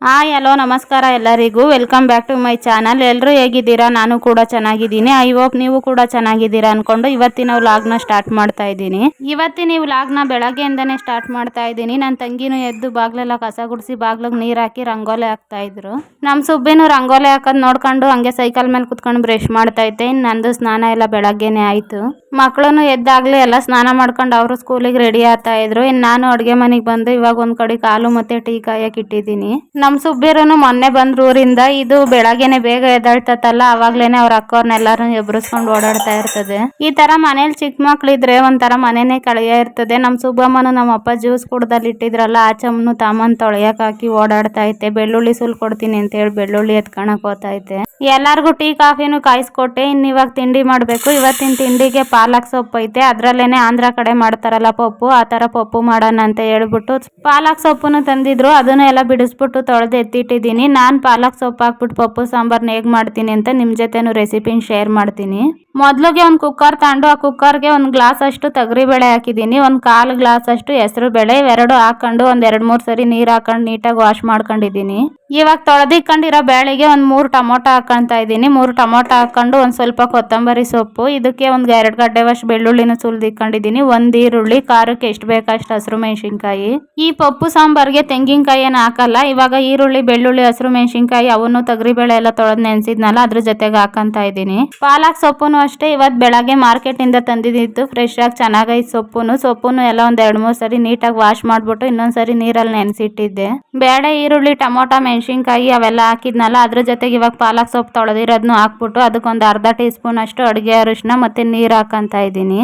Hi hello ನಮಸ್ಕಾರ ಎಲ್ಲರಿಗೂ welcome back to my channel. ಎಲ್ಲರೂ ಹೇಗಿದ್ದೀರಾ? ನಾನು ಕೂಡ ಚೆನ್ನಾಗಿದ್ದೀನಿ. ಐ ಹೋಪ್ ನೀವು ಕೂಡ ಚೆನ್ನಾಗಿದ್ದೀರಾ ಅನ್ಕೊಂಡು ಇವತ್ತಿನ ವ್ಲಾಗ್ನ ಸ್ಟಾರ್ಟ್ ಮಾಡ್ತಾ ಇದ್ದೀನಿ. ಇವತ್ತಿನ ಈ ವ್ಲಾಗ್ನ ಬೆಳಗ್ಗೆಯಿಂದನೇ ಸ್ಟಾರ್ಟ್ ಮಾಡ್ತಾ ಇದ್ದೀನಿ. ನನ್ನ ತಂಗಿನೂ ಎದ್ದು ಬಾಗ್ಲೆಲ್ಲ ಕಸ ಗುಡಿಸಿ ಬಾಗ್ಲಿಗೆ ನೀರು ಹಾಕಿ ರಂಗೋಲಿ ಹಾಕ್ತಾ ಇದ್ರು. ನಮ್ಮ ಸುಬ್ಬಿನೂ ರಂಗೋಲಿ ಹಾಕೋದು ನೋಡ್ಕೊಂಡು ಹಂಗೆ ಸೈಕಲ್ ಮೇಲೆ ಕುತ್ಕೊಂಡು ಬ್ರಷ್ ಮಾಡ್ತಾ ಇದ್ದೆ. ನಂದು ಸ್ನಾನ ಎಲ್ಲ ಬೆಳಗ್ಗೆನೆ ಆಯ್ತು. ಮಕ್ಕಳನ್ನು ಎದ್ದಾಗ್ಲೇ ಎಲ್ಲ ಸ್ನಾನ ಮಾಡ್ಕೊಂಡು ಅವರು ಸ್ಕೂಲಿಗೆ ರೆಡಿ ಆಗ್ತಾ ಇದ್ರು. ಇನ್ನು ನಾನು ಅಡುಗೆ ಮನೆಗೆ ಬಂದು ಇವಾಗ ಒಂದ್ ಕಡೆ ಹಾಲು ಮತ್ತೆ ಟೀ ಕಾಯಕ್ಕೆ ಇಟ್ಟಿದ್ದೀನಿ. ನಮ್ಮ ಸುಬ್ಬಿರನು ಮೊನ್ನೆ ಬಂದ್ರು ಊರಿಂದ. ಇದು ಬೆಳಗ್ಗೆನೆ ಬೇಗ ಎದ್ದಾಳ್ತಲ್ಲ, ಅವಾಗ್ಲೇನೆ ಅವ್ರ ಅಕ್ಕವ್ರನ್ನೆಲ್ಲಾರು ಎಬ್ಬಿಸ್ಕೊಂಡು ಓಡಾಡ್ತಾ ಇರ್ತದೆ. ಈ ತರ ಮನೇಲಿ ಚಿಕ್ಕ ಮಕ್ಳಿದ್ರೆ ಒಂಥರ ಮನೆನೇ ಕಳೆಯ ಇರ್ತದೆ. ನಮ್ಮ ಸುಬ್ಬಮ್ಮನು ನಮ್ಮ ಅಪ್ಪ ಜ್ಯೂಸ್ ಕುಡ್ದಲ್ಲಿ ಇಟ್ಟಿದ್ರಲ್ಲ ಆ ಚಮ್ನು ತಾಮನ್ ತೊಳೆಯಕ್ ಹಾಕಿ ಓಡಾಡ್ತಾ ಐತೆ. ಬೆಳ್ಳುಳ್ಳಿ ಸುಲ್ ಕೊಡ್ತೀನಿ ಅಂತ ಹೇಳಿ ಬೆಳ್ಳುಳ್ಳಿ ಎತ್ಕೊಳಕ್ ಹೋಗ್ತಾ ಐತೆ. ಎಲ್ಲಾರ್ಗು ಟೀ ಕಾಫಿನೂ ಕಾಯಿಸ್ಕೊಟ್ಟೆ. ಇನ್ನು ಇವಾಗ ತಿಂಡಿ ಮಾಡ್ಬೇಕು. ಇವತ್ತಿನ ತಿಂಡಿಗೆ ಪಾಲಕ್ ಸೊಪ್ಪು ಐತೆ. ಅದ್ರಲ್ಲೇನೆ ಆಂಧ್ರ ಕಡೆ ಮಾಡ್ತಾರಲ್ಲ ಪಪ್ಪು, ಆ ತರ ಪಪ್ಪು ಮಾಡೋಣ ಅಂತ ಹೇಳ್ಬಿಟ್ಟು ಪಾಲಕ್ ಸೊಪ್ಪುನು ತಂದಿದ್ರು. ಅದನ್ನು ಎಲ್ಲ ಬಿಡಿಸ್ಬಿಟ್ಟು ತೊಳೆದು ಎತ್ತಿಟ್ಟಿದ್ದೀನಿ. ನಾನು ಪಾಲಕ್ ಸೊಪ್ಪು ಹಾಕ್ಬಿಟ್ಟು ಪಪ್ಪು ಸಾಂಬಾರ್ನ ಹೇಗ್ ಮಾಡ್ತೀನಿ ಅಂತ ನಿಮ್ ಜೊತೆನು ರೆಸಿಪಿನ ಶೇರ್ ಮಾಡ್ತೀನಿ. ಮೊದ್ಲಿಗೆ ಒಂದು ಕುಕ್ಕರ್ ತಗೊಂಡು ಆ ಕುಕ್ಕರ್ಗೆ ಒಂದು ಗ್ಲಾಸ್ ಅಷ್ಟು ತೊಗರಿಬೇಳೆ ಹಾಕಿದ್ದೀನಿ. ಒಂದು 1/4 ಗ್ಲಾಸ್ ಅಷ್ಟು ಹೆಸರು ಬೇಳೆ ಇವೆರಡು ಹಾಕೊಂಡು ಒಂದ್ 2-3 ಸರಿ ನೀರ್ ಹಾಕೊಂಡು ನೀಟಾಗಿ ವಾಶ್ ಮಾಡ್ಕೊಂಡಿದ್ದೀನಿ. ಇವಾಗ ತೊಳೆದಿಕೊಂಡಿರೋ ಬೇಳೆಗೆ ಒಂದು 3 ಟೊಮೊಟೊ ಹಾಕೊಂತ ಇದ್ದೀನಿ. 3 ಟೊಮೊಟೊ ಹಾಕೊಂಡು ಒಂದ್ ಸ್ವಲ್ಪ ಕೊತ್ತಂಬರಿ ಸೊಪ್ಪು, ಇದಕ್ಕೆ ಒಂದು 2 ಗಡ್ಡೆವಷ್ಟು ಬೆಳ್ಳುಳ್ಳಿನ ಸುಲಿದಿಕೊಂಡಿದ್ದೀನಿ. 1 ಈರುಳ್ಳಿ, ಖಾರಕ್ಕೆ ಎಷ್ಟು ಬೇಕಷ್ಟು ಹಸಿರು ಮೆಣಸಿನ್ಕಾಯಿ. ಈ ಪಪ್ಪು ಸಾಂಬಾರ್ಗೆ ತೆಂಗಿನಕಾಯಿ ಏನು ಹಾಕಲ್ಲ. ಇವಾಗ ಈರುಳ್ಳಿ, ಬೆಳ್ಳುಳ್ಳಿ, ಹಸಿರು ಮೆಣಸಿನ್ಕಾಯಿ ಅವನ್ನು ತೊಗರಿಬೇಳೆ ಎಲ್ಲ ತೊಳೆದು ನೆನೆಸಿದ್ನಲ್ಲ ಅದ್ರ ಜೊತೆಗೆ ಹಾಕಂತ ಇದ್ದೀನಿ. ಪಾಲಕ್ ಸೊಪ್ಪುನು ಅಷ್ಟೇ ಇವತ್ತು ಬೆಳಗ್ಗೆ ಮಾರ್ಕೆಟ್ ಇಂದ ತಂದಿದ್ದು. ಫ್ರೆಶ್ ಆಗಿ ಚೆನ್ನಾಗೈತೆ ಸೊಪ್ಪುನು ಎಲ್ಲ ಒಂದ್ 2-3 ಸರಿ ನೀಟಾಗಿ ವಾಶ್ ಮಾಡ್ಬಿಟ್ಟು ಇನ್ನೊಂದ್ಸರಿ ನೀರಲ್ಲಿ ನೆನೆಸಿಟ್ಟಿದ್ದೆ. ಬೇಳೆ, ಈರುಳ್ಳಿ, ಟೊಮೊಟೊ, ಮೆಣಸಿನ್ಕಾಯಿ ಅವೆಲ್ಲ ಹಾಕಿದ್ನಲ್ಲ ಅದ್ರ ಜೊತೆಗೆ ಇವಾಗ ಪಾಲಕ್ ಸೊಪ್ಪು ತೊಳೆದಿರೋದನ್ನು ಹಾಕ್ಬಿಟ್ಟು ಅದಕ್ಕೊಂದು ಅರ್ಧ ಟೀ ಸ್ಪೂನ್ ಅಷ್ಟು ಅಡುಗೆ ಅರಿಶಿನ ಮತ್ತೆ ನೀರು ಹಾಕಂತ ಇದ್ದೀನಿ.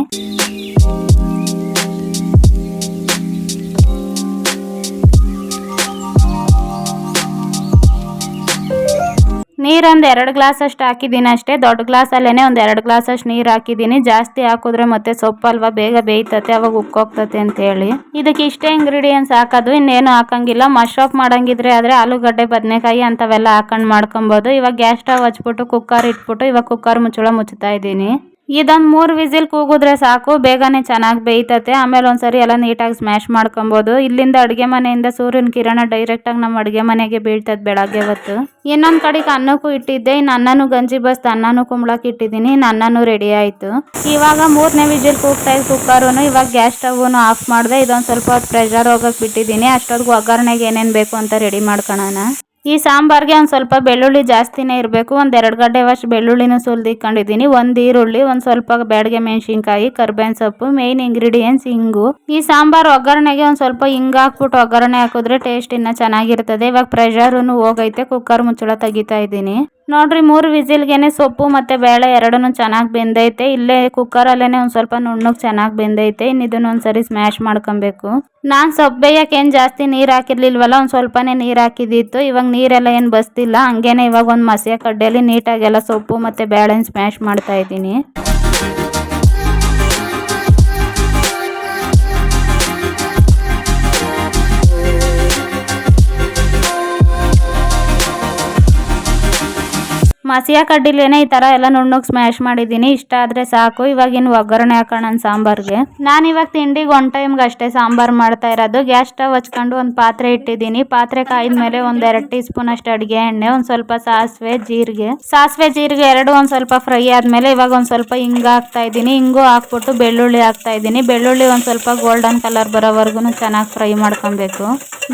ನೀರೊಂದು 2 ಗ್ಲಾಸ್ ಅಷ್ಟು ಹಾಕಿದ್ದೀನಿ ಅಷ್ಟೇ. ದೊಡ್ಡ ಗ್ಲಾಸಲ್ಲೇನೆ ಒಂದು 2 ಗ್ಲಾಸ್ ಅಷ್ಟು ನೀರು ಹಾಕಿದ್ದೀನಿ. ಜಾಸ್ತಿ ಹಾಕಿದ್ರೆ ಮತ್ತೆ ಸೊಪ್ಪು ಅಲ್ವಾ ಬೇಗ ಬೇಯ್ತತೆ, ಅವಾಗ ಉಕ್ಕೋಗ್ತತೆ ಅಂತ ಹೇಳಿ ಇದಕ್ಕೆ ಇಷ್ಟೇ ಇಂಗ್ರೀಡಿಯೆಂಟ್ಸ್ ಹಾಕೋದು, ಇನ್ನೇನು ಹಾಕಂಗಿಲ್ಲ. ಮಶ್ರೂಪ್ ಮಾಡಂಗಿದ್ರೆ ಆದ್ರೆ ಆಲೂಗಡ್ಡೆ, ಬದನೆಕಾಯಿ ಅಂತವೆಲ್ಲ ಹಾಕೊಂಡು ಮಾಡ್ಕೊಬೋದು. ಇವಾಗ ಗ್ಯಾಸ್ ಸ್ಟವ್ ಹಚ್ಬಿಟ್ಟು ಕುಕ್ಕರ್ ಇಟ್ಬಿಟ್ಟು ಇವಾಗ ಕುಕ್ಕರ್ ಮುಚ್ಚಳ ಮುಚ್ತಾ ಇದ್ದೀನಿ. ಇದೊಂದು 3 ವಿಸಿಲ್ ಕೂಗಿದ್ರೆ ಸಾಕು, ಬೇಗನೆ ಚೆನ್ನಾಗಿ ಬೇಯ್ತತೆ. ಆಮೇಲೆ ಒಂದ್ಸರಿ ಎಲ್ಲ ನೀಟಾಗಿ ಸ್ಮ್ಯಾಶ್ ಮಾಡ್ಕೊಬೋದು. ಇಲ್ಲಿಂದ ಅಡುಗೆ ಮನೆಯಿಂದ ಸೂರ್ಯನ ಕಿರಣ ಡೈರೆಕ್ಟಾಗಿ ನಮ್ಮ ಅಡುಗೆ ಮನೆಗೆ ಬೀಳ್ತದೆ ಬೆಳಗ್ಗೆ ಹೊತ್ತು. ಇನ್ನೊಂದು ಕಡೆಗೆ ಅನ್ನಕ್ಕೂ ಇಟ್ಟಿದ್ದೆ. ಇನ್ನು ಅನ್ನನೂ ಗಂಜಿ ಬಸ್ತು ಅನ್ನನೂ ಕುಂಬ್ಳಕ್ಕೆ ಇಟ್ಟಿದ್ದೀನಿ. ಇನ್ನು ಅನ್ನನೂ ರೆಡಿ ಆಯಿತು. ಇವಾಗ 3ನೇ ವಿಸಿಲ್ ಕೂಗ್ತಾ ಇದ್ದು ಕುಕ್ಕರನ್ನು. ಇವಾಗ ಗ್ಯಾಸ್ ಸ್ಟವ್ನು ಆಫ್ ಮಾಡಿದೆ. ಇದೊಂದು ಸ್ವಲ್ಪ ಹೊತ್ತು ಪ್ರೆಷರ್ ಹೋಗಕ್ಕೆ ಬಿಟ್ಟಿದ್ದೀನಿ. ಅಷ್ಟೊತ್ತಿಗೆ ಒಗ್ಗರಣೆಗೆ ಏನೇನು ಬೇಕು ಅಂತ ರೆಡಿ ಮಾಡ್ಕೊಳ್ಳೋಣ. ಈ ಸಾಂಬಾರ್ಗೆ ಒಂದು ಸ್ವಲ್ಪ ಬೆಳ್ಳುಳ್ಳಿ ಜಾಸ್ತಿನೇ ಇರಬೇಕು. ಒಂದು 2 ಗಡ್ಡೆವಷ್ಟು ಬೆಳ್ಳುಳ್ಳಿನೂ ಸುಲಿದಿಕೊಂಡಿದ್ದೀನಿ. 1 ಈರುಳ್ಳಿ, ಒಂದು ಸ್ವಲ್ಪ ಬ್ಯಾಡಗೆ ಮೆಣಸಿನ್ಕಾಯಿ, ಕರ್ಬೇವಿನ ಸೊಪ್ಪು, ಮೇನ್ ಇಂಗ್ರೀಡಿಯೆಂಟ್ಸ್ ಹಿಂಗು. ಈ ಸಾಂಬಾರ್ ಒಗ್ಗರಣೆಗೆ ಒಂದು ಸ್ವಲ್ಪ ಹಿಂಗ ಹಾಕ್ಬಿಟ್ಟು ಒಗ್ಗರಣೆ ಹಾಕಿದ್ರೆ ಟೇಸ್ಟ್ ಇನ್ನ ಚೆನ್ನಾಗಿರ್ತದೆ. ಇವಾಗ ಪ್ರೆಷರ್ನು ಹೋಗೈತೆ. ಕುಕ್ಕರ್ ಮುಚ್ಚಳ ತೆಗಿತಾ ಇದ್ದೀನಿ. ನೋಡ್ರಿ 3 ವಿಸಿಲ್ಗೆನೆ ಸೊಪ್ಪು ಮತ್ತೆ ಬೇಳೆ ಎರಡನ್ನೂ ಚೆನ್ನಾಗಿ ಬೆಂದೈತೆ. ಇಲ್ಲೇ ಕುಕ್ಕರಲ್ಲೇನೆ ಒಂದು ಸ್ವಲ್ಪ ನುಣ್ಣಗೆ ಚೆನ್ನಾಗಿ ಬೆಂದೈತೆ. ಇನ್ನು ಇದನ್ನ ಒಂದ್ಸರಿ ಸ್ಮ್ಯಾಶ್ ಮಾಡ್ಕೊಬೇಕು. ನಾನು ಸೊಪ್ಪು ಬೇಯಕ್ಕೆ ಏನು ಜಾಸ್ತಿ ನೀರು ಹಾಕಿರ್ಲಿಲ್ವಲ್ಲ, ಒಂದು ಸ್ವಲ್ಪನೇ ನೀರು ಹಾಕಿದ್ದಿತ್ತು. ಇವಾಗ ನೀರೆಲ್ಲ ಏನು ಬಸ್ತಿಲ್ಲ, ಹಂಗೇನೆ ಇವಾಗ ಒಂದು ಮಸಿಯ ಕಡ್ಡಿಯಲ್ಲಿ ನೀಟಾಗೆಲ್ಲ ಸೊಪ್ಪು ಮತ್ತೆ ಬೇಳೆನ ಸ್ಮ್ಯಾಶ್ ಮಾಡ್ತಾ ಇದ್ದೀನಿ. ಮಸಿಯ ಕಡ್ಡಿಲೇನೆ ಈ ತರ ಎಲ್ಲ ನುಣ್ಣಗೆ ಸ್ಮ್ಯಾಶ್ ಮಾಡಿದ್ದೀನಿ. ಇಷ್ಟ ಆದ್ರೆ ಸಾಕು. ಇವಾಗ ಇನ್ನು ಒಗ್ಗರಣೆ ಹಾಕೋಣ ಸಾಂಬಾರ್ಗೆ. ನಾನು ಇವಾಗ ತಿಂಡಿಗೆ 1 ಟೈಮ್ಗೆ ಅಷ್ಟೇ ಸಾಂಬಾರ್ ಮಾಡ್ತಾ ಇರೋದು. ಗ್ಯಾಸ್ ಸ್ಟವ್ ಹಚ್ಕೊಂಡು ಒಂದು ಪಾತ್ರೆ ಇಟ್ಟಿದ್ದೀನಿ. ಪಾತ್ರೆ ಕಾಯ್ದ ಮೇಲೆ ಒಂದು 2 ಟೀ ಸ್ಪೂನ್ ಅಷ್ಟು ಅಡುಗೆ ಎಣ್ಣೆ, ಒಂದು ಸ್ವಲ್ಪ ಸಾಸಿವೆ ಜೀರಿಗೆ ಎರಡು ಒಂದು ಸ್ವಲ್ಪ ಫ್ರೈ ಆದ್ಮೇಲೆ ಇವಾಗ ಒಂದು ಸ್ವಲ್ಪ ಹಿಂಗ ಹಾಕ್ತಾ ಇದ್ದೀನಿ. ಹಿಂಗು ಹಾಕ್ಬಿಟ್ಟು ಬೆಳ್ಳುಳ್ಳಿ ಹಾಕ್ತಾ ಇದ್ದೀನಿ. ಬೆಳ್ಳುಳ್ಳಿ ಒಂದು ಸ್ವಲ್ಪ ಗೋಲ್ಡನ್ ಕಲರ್ ಬರೋವರೆಗೂ ಚೆನ್ನಾಗಿ ಫ್ರೈ ಮಾಡ್ಕೊಬೇಕು.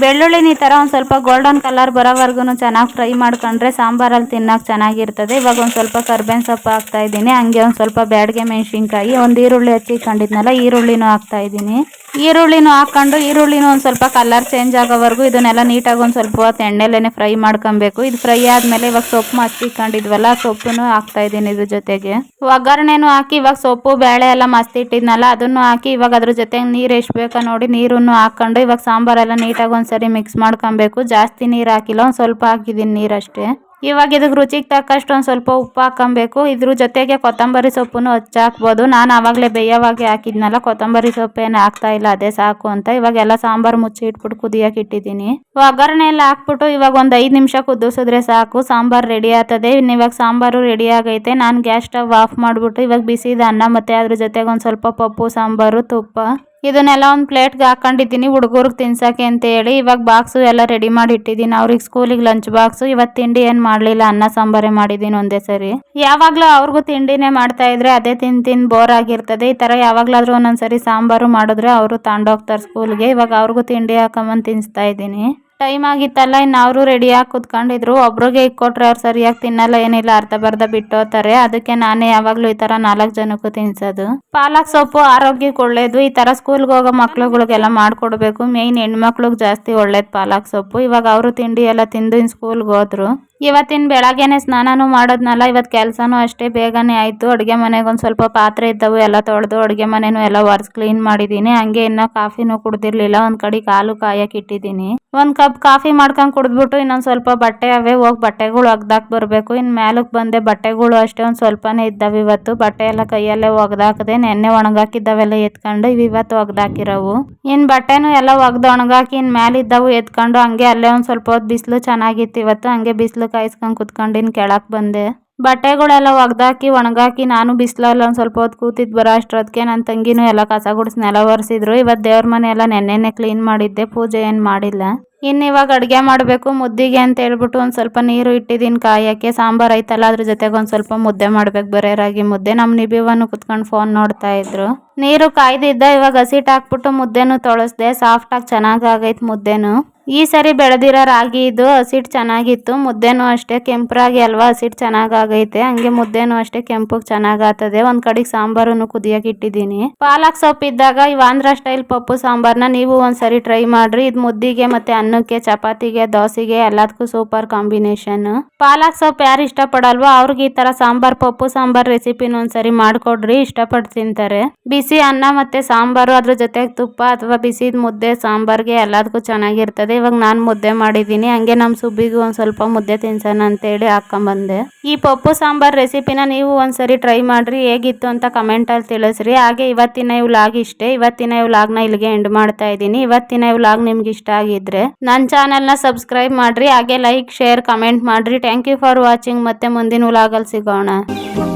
ಬೆಳ್ಳುಳ್ಳಿನ ಈ ತರ ಒಂದು ಸ್ವಲ್ಪ ಗೋಲ್ಡನ್ ಕಲರ್ ಬರೋವರೆಗೂ ಚೆನ್ನಾಗಿ ಫ್ರೈ ಮಾಡ್ಕೊಂಡ್ರೆ ಸಾಂಬಾರಲ್ಲಿ ತಿನ್ನಕ್ಕೆ ಚೆನ್ನಾಗಿರ್ತದೆ. ಇವಾಗ ಒಂದು ಸ್ವಲ್ಪ ಕರ್ಬೇವಿನ ಸೊಪ್ಪು ಹಾಕ್ತಾ ಇದ್ದೀನಿ. ಹಂಗೆ ಒಂದು ಸ್ವಲ್ಪ ಬ್ಯಾಡಗೆ ಮೆಣಸಿನ್ಕಾಯಿ, ಒಂದು ಈರುಳ್ಳಿ ಹಚ್ಚಿಕೊಂಡಿದ್ನಲ್ಲ ಈರುಳ್ಳಿನೂ ಹಾಕ್ತಾ ಇದ್ದೀನಿ. ಈರುಳ್ಳಿನೂ ಹಾಕೊಂಡು ಈರುಳ್ಳಿನೂ ಒಂದು ಸ್ವಲ್ಪ ಕಲರ್ ಚೇಂಜ್ ಆಗೋವರೆಗೂ ಇದನ್ನೆಲ್ಲ ನೀಟಾಗಿ ಒಂದು ಸ್ವಲ್ಪ ಹೊತ್ತು ಎಣ್ಣೆಲೇನೆ ಫ್ರೈ ಮಾಡ್ಕೊಬೇಕು. ಇದು ಫ್ರೈ ಆದ್ಮೇಲೆ ಇವಾಗ ಸೊಪ್ಪು ಮಸ್ತಿಕೊಂಡಿದ್ವಲ್ಲ ಸೊಪ್ಪನ್ನು ಹಾಕ್ತಾ ಇದ್ದೀನಿ. ಇದ್ರ ಜೊತೆಗೆ ಒಗ್ಗರಣೆನೂ ಹಾಕಿ ಇವಾಗ ಸೊಪ್ಪು ಬೇಳೆ ಎಲ್ಲ ಮಸ್ತಿ ಇಟ್ಟಿದ್ನಲ್ಲ ಅದನ್ನು ಹಾಕಿ ಇವಾಗ ಅದ್ರ ಜೊತೆಗೆ ನೀರು ಎಷ್ಟು ಬೇಕೋ ನೋಡಿ ನೀರನ್ನು ಹಾಕೊಂಡು ಇವಾಗ ಸಾಂಬಾರೆಲ್ಲ ನೀಟಾಗಿ ಒಂದ್ಸರಿ ಮಿಕ್ಸ್ ಮಾಡ್ಕೊಬೇಕು. ಜಾಸ್ತಿ ನೀರು ಹಾಕಿಲ್ಲ, ಒಂದು ಸ್ವಲ್ಪ ಹಾಕಿದ್ದೀನಿ ನೀರಷ್ಟೇ. ಇವಾಗ ಇದಕ್ಕೆ ರುಚಿಗೆ ತಕ್ಕಷ್ಟು ಒಂದು ಸ್ವಲ್ಪ ಉಪ್ಪು ಹಾಕೊಬೇಕು. ಇದ್ರ ಜೊತೆಗೆ ಕೊತ್ತಂಬರಿ ಸೊಪ್ಪನ್ನು ಹಾಕ್ಬೋದು. ನಾನು ಆವಾಗಲೇ ಬೇಯವಾಗೆ ಹಾಕಿದ್ನಲ್ಲ, ಕೊತ್ತಂಬರಿ ಸೊಪ್ಪೇನು ಹಾಕ್ತಾ ಇಲ್ಲ, ಅದೇ ಸಾಕು ಅಂತ. ಇವಾಗ ಎಲ್ಲ ಸಾಂಬಾರು ಮುಚ್ಚಿ ಇಟ್ಬಿಟ್ಟು ಕುದಿಯಕ್ಕೆ ಇಟ್ಟಿದ್ದೀನಿ. ಒಗ್ಗರಣೆ ಎಲ್ಲ ಹಾಕ್ಬಿಟ್ಟು ಇವಾಗ ಒಂದು 5 ನಿಮಿಷ ಕುದಿಸಿದ್ರೆ ಸಾಕು, ಸಾಂಬಾರು ರೆಡಿ ಆಗ್ತದೆ. ಇನ್ನು ಇವಾಗ ಸಾಂಬಾರು ರೆಡಿ ಆಗೈತೆ. ನಾನು ಗ್ಯಾಸ್ ಸ್ಟವ್ ಆಫ್ ಮಾಡಿಬಿಟ್ಟು ಇವಾಗ ಬಿಸಿದ ಅನ್ನ ಮತ್ತೆ ಅದ್ರ ಜೊತೆಗೆ ಒಂದು ಸ್ವಲ್ಪ ಪಪ್ಪು ಸಾಂಬಾರು, ತುಪ್ಪ ಇದನ್ನೆಲ್ಲ ಒಂದು ಪ್ಲೇಟ್ಗೆ ಹಾಕೊಂಡಿದ್ದೀನಿ ಹುಡುಗರಿಗೆ ತಿನ್ಸಕ್ಕೆ ಅಂತ ಹೇಳಿ. ಇವಾಗ ಬಾಕ್ಸು ಎಲ್ಲ ರೆಡಿ ಮಾಡಿ ಇಟ್ಟಿದ್ದೀನಿ ಅವ್ರಿಗೆ ಸ್ಕೂಲಿಗೆ ಲಂಚ್ ಬಾಕ್ಸು. ಇವತ್ತು ತಿಂಡಿ ಏನು ಮಾಡಲಿಲ್ಲ, ಅನ್ನ ಸಾಂಬಾರೇ ಮಾಡಿದ್ದೀನಿ ಒಂದೇ ಸರಿ. ಯಾವಾಗಲೂ ಅವ್ರಿಗೂ ತಿಂಡಿನೇ ಮಾಡ್ತಾ ಇದ್ರೆ ಅದೇ ತಿಂದು ಬೋರ್ ಆಗಿರ್ತದೆ. ಈ ಥರ ಯಾವಾಗಲಾದ್ರೂ ಒಂದೊಂದ್ಸರಿ ಸಾಂಬಾರು ಮಾಡಿದ್ರೆ ಅವರು ತಗೊಂಡೋಗ್ತಾರೆ ಸ್ಕೂಲ್ಗೆ. ಇವಾಗ ಅವ್ರಿಗೂ ತಿಂಡಿ ಹಾಕೊಂಬಂದು ತಿನ್ನಿಸ್ತಾ ಇದ್ದೀನಿ. ಟೈಮ್ ಆಗಿತ್ತಲ್ಲ, ಇನ್ನು ಅವರು ರೆಡಿಯಾಗಿ ಕುತ್ಕೊಂಡಿದ್ರು. ಒಬ್ರಿಗೆ ಇಕ್ಕೊಟ್ರೆ ಅವ್ರು ಸರಿಯಾಗಿ ತಿನ್ನಲ್ಲ, ಏನಿಲ್ಲ ಅರ್ಧ ಬರ್ಧ ಬಿಟ್ಟೋತಾರೆ. ಅದಕ್ಕೆ ನಾನೇ ಯಾವಾಗಲೂ ಈ ಥರ 4 ಜನಕ್ಕೂ ತಿನ್ಸೋದು. ಪಾಲಕ್ ಸೊಪ್ಪು ಆರೋಗ್ಯಕ್ಕೆ ಒಳ್ಳೇದು. ಈ ಥರ ಸ್ಕೂಲ್ಗೆ ಹೋಗೋ ಮಕ್ಳುಗಳಿಗೆಲ್ಲ ಮಾಡಿಕೊಡ್ಬೇಕು. ಮೇಯ್ನ್ ಹೆಣ್ಮಕ್ಳಿಗೆ ಜಾಸ್ತಿ ಒಳ್ಳೇದು ಪಾಲಕ್ ಸೊಪ್ಪು. ಇವಾಗ ಅವರು ತಿಂಡಿ ಎಲ್ಲ ತಿಂದು ಇನ್ನು ಸ್ಕೂಲ್ಗೆ ಹೋದ್ರು. ಇವತ್ತಿನ ಬೆಳಗ್ಗೆನೆ ಸ್ನಾನನೂ ಮಾಡೋದ್ನಲ್ಲ, ಇವತ್ತು ಕೆಲಸನೂ ಅಷ್ಟೇ ಬೇಗನೆ ಆಯಿತು. ಅಡುಗೆ ಮನೆಗೆ ಒಂದು ಸ್ವಲ್ಪ ಪಾತ್ರೆ ಇದ್ದವು, ಎಲ್ಲ ತೊಳೆದು ಅಡುಗೆ ಮನೆನೂ ಎಲ್ಲ ಒರೆಸಿ ಕ್ಲೀನ್ ಮಾಡಿದ್ದೀನಿ. ಹಂಗೆ ಇನ್ನೂ ಕಾಫಿನೂ ಕುಡ್ದಿರ್ಲಿಲ್ಲ, ಒಂದು ಕಡೆ ಹಾಲು ಕಾಯಕ್ಕೆ ಇಟ್ಟಿದ್ದೀನಿ. ಒಂದು ಕಪ್ ಕಾಫಿ ಮಾಡ್ಕೊಂಡು ಕುಡಿದ್ಬಿಟ್ಟು ಇನ್ನೊಂದು ಸ್ವಲ್ಪ ಬಟ್ಟೆ ಅವೇ ಹೋಗಿ ಬಟ್ಟೆಗಳು ಒಗ್ದಾಕ್ ಬರಬೇಕು. ಇನ್ನು ಮೇಲಕ್ಕೆ ಬಂದೆ, ಬಟ್ಟೆಗಳು ಅಷ್ಟೇ ಒಂದು ಸ್ವಲ್ಪನೇ ಇದ್ದಾವೆ ಇವತ್ತು. ಬಟ್ಟೆ ಎಲ್ಲ ಕೈಯಲ್ಲೇ ಒಗ್ದಾಕಿದೆ. ನೆನ್ನೆ ಒಣಗಾಕಿದ್ದಾವೆಲ್ಲ ಎತ್ಕೊಂಡು ಇವತ್ತು ಒಗ್ದಾಕಿರೋವು. ಇನ್ನು ಬಟ್ಟೆನೂ ಎಲ್ಲ ಒಗ್ದು ಒಣಗಾಕಿ ಇನ್ನು ಮೇಲಿದ್ದವು ಎತ್ಕೊಂಡು ಹಂಗೆ ಅಲ್ಲೇ ಒಂದು ಸ್ವಲ್ಪ ಹೊತ್ತು ಬಿಸಿಲು ಚೆನ್ನಾಗಿತ್ತು ಇವತ್ತು. ಹಂಗೆ ಬಿಸಿಲು ಕಾಯಿಸ್ಕೊಂಡು ಕುತ್ಕೊಂಡಿನ ಕೆಳಕ್ಕೆ ಬಂದೆ. ಬಟ್ಟೆಗಳೆಲ್ಲ ಒಗ್ದಾಕಿ ಒಣಗಾಕಿ ನಾನು ಬಿಸಿಲಲ್ಲಿ ಒಂದು ಸ್ವಲ್ಪ ಹೊತ್ತು ಕೂತಿದ್ದು ಬರೋ ಅಷ್ಟೊತ್ತಿಗೆ ನನ್ನ ತಂಗಿನೂ ಎಲ್ಲ ಕಸ ಗುಡಿಸಿ ನೆಲ ಒರೆಸಿದ್ರು. ಇವತ್ತು ದೇವ್ರ ಮನೆ ಎಲ್ಲ ನೆನ್ನೆನೆ ಕ್ಲೀನ್ ಮಾಡಿದ್ದೆ, ಪೂಜೆ ಏನು ಮಾಡಿಲ್ಲ. ಇನ್ನು ಇವಾಗ ಅಡುಗೆ ಮಾಡಬೇಕು ಮುದ್ದಿಗೆ ಅಂತ ಹೇಳ್ಬಿಟ್ಟು ಒಂದು ಸ್ವಲ್ಪ ನೀರು ಇಟ್ಟಿದ್ದೀನಿ ಕಾಯಕ್ಕೆ. ಸಾಂಬಾರು ಐತಲ್ಲ, ಅದ್ರ ಜೊತೆಗೆ ಒಂದು ಸ್ವಲ್ಪ ಮುದ್ದೆ ಮಾಡ್ಬೇಕು, ಬರೇ ರಾಗಿ ಮುದ್ದೆ. ನಮ್ಮ ನಿಬಿವನು ಕುತ್ಕೊಂಡು ಫೋನ್ ನೋಡ್ತಾ ಇದ್ರು. ನೀರು ಕಾಯ್ದಿದ್ದ, ಇವಾಗ ಹಸಿಟ್ಟು ಹಾಕ್ಬಿಟ್ಟು ಮುದ್ದೆನೂ ತೊಳಸ್ದೆ. ಸಾಫ್ಟಾಗಿ ಚೆನ್ನಾಗಿ ಆಗೈತೆ ಮುದ್ದೆನೂ. ಈ ಸರಿ ಬೆಳೆದಿರೋ ರಾಗಿ ಇದು ಹಸಿಟ್ಟು ಚೆನ್ನಾಗಿತ್ತು. ಮುದ್ದೆನೂ ಅಷ್ಟೇ ಕೆಂಪರಾಗಿ ಅಲ್ವಾ, ಹಸಿಟ್ಟು ಚೆನ್ನಾಗಿ ಆಗೈತೆ. ಹಂಗೆ ಮುದ್ದೆನೂ ಅಷ್ಟೇ ಕೆಂಪಗೆ ಚೆನ್ನಾಗಿ ಆಗ್ತದೆ. ಒಂದು ಕಡೆಗೆ ಸಾಂಬಾರನ್ನು ಕುದಿಯಕ್ಕೆ ಇಟ್ಟಿದ್ದೀನಿ. ಪಾಲಕ್ ಸೊಪ್ಪು ಇದ್ದಾಗ ಈ ಆಂಧ್ರ ಸ್ಟೈಲ್ ಪಪ್ಪು ಸಾಂಬಾರನ್ನ ನೀವು ಒಂದ್ಸರಿ ಟ್ರೈ ಮಾಡ್ರಿ. ಇದು ಮುದ್ದಿಗೆ ಮತ್ತೆ ಅನ್ನಕ್ಕೆ, ಚಪಾತಿಗೆ, ದೋಸೆಗೆ ಎಲ್ಲದಕ್ಕೂ ಸೂಪರ್ ಕಾಂಬಿನೇಷನ್. ಪಾಲಕ್ ಸೊಪ್ಪು ಯಾರು ಇಷ್ಟಪಡಲ್ವೋ ಅವ್ರಿಗೆ ಈ ತರ ಸಾಂಬಾರ್ ಪಪ್ಪು ಸಾಂಬಾರ್ ರೆಸಿಪಿನ ಒಂದ್ಸರಿ ಮಾಡ್ಕೊಡ್ರಿ, ಇಷ್ಟಪಟ್ಟು ತಿಂತಾರೆ. ಬಿಸಿ ಅನ್ನ ಮತ್ತೆ ಸಾಂಬಾರು, ಅದ್ರ ಜೊತೆಗೆ ತುಪ್ಪ ಅಥವಾ ಬಿಸಿದ ಮುದ್ದೆ ಸಾಂಬಾರ್ಗೆ ಎಲ್ಲದಕ್ಕೂ ಚೆನ್ನಾಗಿರ್ತದೆ. ಇವಾಗ ನಾನು ಮುದ್ದೆ ಮಾಡಿದ್ದೀನಿ. ಹಂಗೆ ನಮ್ಮ ಸುಬ್ಬಿಗೂ ಒಂದು ಸ್ವಲ್ಪ ಮುದ್ದೆ ತಿನ್ಸೋಣ ಅಂತೇಳಿ ಹಾಕೊಂಬಂದೆ. ಈ ಪಪ್ಪು ಸಾಂಬಾರ್ ರೆಸಿಪಿನ ನೀವು ಒಂದ್ಸರಿ ಟ್ರೈ ಮಾಡ್ರಿ, ಹೇಗಿತ್ತು ಅಂತ ಕಮೆಂಟಲ್ಲಿ ತಿಳಿಸ್ರಿ. ಹಾಗೆ ಇವತ್ತಿನ ಈ ವ್ಲಾಗ್ ಇಷ್ಟೇ. ಇವತ್ತಿನ ಈ ವ್ಲಾಗ್ನ ಇಲ್ಲಿಗೆ ಎಂಡ್ ಮಾಡ್ತಾ ಇದ್ದೀನಿ. ಇವತ್ತಿನ ಈ ವ್ಲಾಗ್ ನಿಮ್ಗೆ ಇಷ್ಟ ಆಗಿದ್ರೆ ನನ್ನ ಚಾನಲ್ನ ಸಬ್ಸ್ಕ್ರೈಬ್ ಮಾಡ್ರಿ. ಹಾಗೆ ಲೈಕ್, ಶೇರ್, ಕಮೆಂಟ್ ಮಾಡ್ರಿ. Thank you for watching. ಮತ್ತೆ ಮುಂದಿನ ವ್ಲಾಗಲ್ಲಿ ಸಿಗೋಣ.